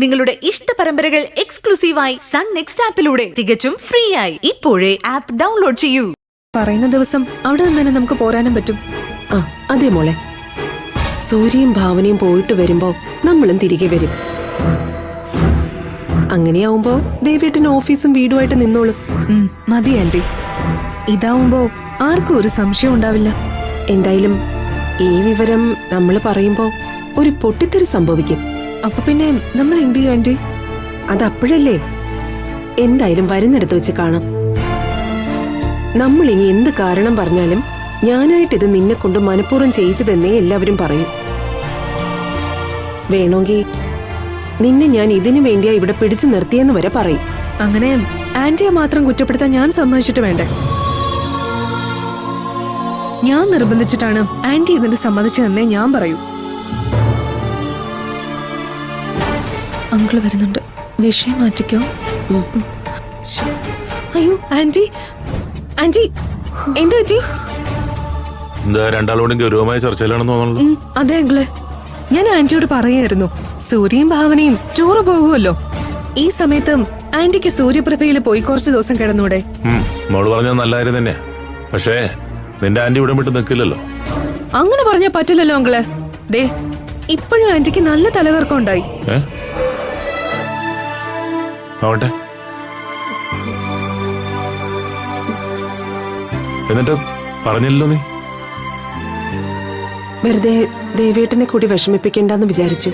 നിങ്ങളുടെ ഇഷ്ട പരമ്പരകൾ എക്സ്ക്ലൂസീവായി സൺ നെക്സ്റ്റ് ആപ്പിലൂടെ തികച്ചും ഫ്രീ ആയി ഇപ്പോഴേ ആപ്പ് ഡൗൺലോഡ് ചെയ്യൂ. പറയുന്ന ദിവസം അവിടെ നിന്ന് തന്നെ നമുക്ക് പോരാനും പറ്റും. ആ അതെ മോളെ, സൂര്യയും ഭാവനയും പോയിട്ട് വരുമ്പോ നമ്മളും തിരികെ വരും. അങ്ങനെയാവുമ്പോ ദേവേട്ടന് ഓഫീസും വീടുമായിട്ട് നിന്നോളും. മതി ആന്റി, ഇതാവുമ്പോ ആർക്കും ഒരു സംശയം ഉണ്ടാവില്ല. എന്തായാലും ഈ വിവരം നമ്മൾ പറയുമ്പോ ഒരു പൊട്ടിത്തെറി സംഭവിക്കും. അപ്പൊ പിന്നെ നമ്മൾ എന്ത് ചെയ്യും ആന്റി? അതപ്പോഴല്ലേ, എന്തായാലും വരുന്നിടത്ത് വെച്ച് കാണാം. നമ്മൾ ഇനി എന്ത് കാരണം പറഞ്ഞാലും ഞാനായിട്ടിത് നിന്നെ കൊണ്ട് മനഃപൂർവ്വം ചെയ്യിച്ചതെന്നേ എല്ലാവരും പറയും. വേണമെങ്കിൽ നിന്നെ ഞാൻ ഇതിനു വേണ്ടിയാ ഇവിടെ പിടിച്ചു നിർത്തിയെന്ന് വരെ പറയും. അങ്ങനെ ആന്റിയെ മാത്രം കുറ്റപ്പെടുത്താൻ ഞാൻ സമ്മതിച്ചിട്ട് വേണ്ടേ? ഞാൻ നിർബന്ധിച്ചിട്ടാണ് ആന്റി ഇതിന് സമ്മതിച്ചതെന്നേ ഞാൻ പറയൂ. അങ്കിള് വരുന്നുണ്ട്, വിഷയം മാറ്റിക്കോ. അയ്യോ ആന്റി, ആന്റി എന്താ പറ്റി? എന്താ രണ്ടാളോടും ഗൗരവമായ ചർച്ചയിലാണെന്ന് തോന്നുന്നു. അതെ അങ്കിള്, ഞാൻ ആന്റിയോട് പറയായിരുന്നു സൂര്യയും ഭാവനയും ടൂറ് പോകുമല്ലോ. ഈ സമയത്ത് ആന്റിക്ക് സൂര്യപ്രഭയിൽ പോയി കുറച്ചു ദിവസം കിടന്നൂടെ? മോള് പറഞ്ഞത് നല്ല കാര്യം തന്നെയാ. പക്ഷേ നിന്റെ ആന്റി ഇവിടെ വിട്ട് നിൽക്കില്ലല്ലോ. അങ്ങനെ പറഞ്ഞാ പറ്റില്ലല്ലോ അങ്കിള്. ദേ ഇപ്പോഴും ആന്റിക്ക് നല്ല തലകർക്കം ഉണ്ടായി. ആവട്ടെ, എന്നിട്ട് പറഞ്ഞില്ലല്ലോ നീ? വെറുതെ ദേവേട്ടനെ കൂടി വിഷമിപ്പിക്കേണ്ടെന്ന് വിചാരിച്ചു.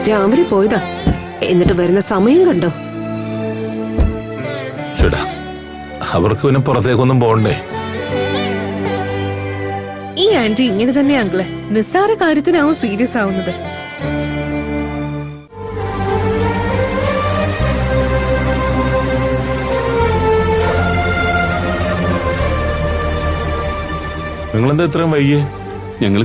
രാവിലെ പോയതാ, എന്നിട്ട് വരുന്ന സമയം കണ്ടോ? ചേട്ടാ, അവർക്ക് പിന്നെ പുറത്തേക്കൊന്നും പോകണ്ടേ? ഈ ആന്റി ഇങ്ങനെ തന്നെ അങ്കിള്, നിസ്സാര കാര്യത്തിനാവും സീരിയസ് ആവുന്നത്. നിങ്ങളെന്താ ഇത്രയും വൈകിയേ? ഞങ്ങൾ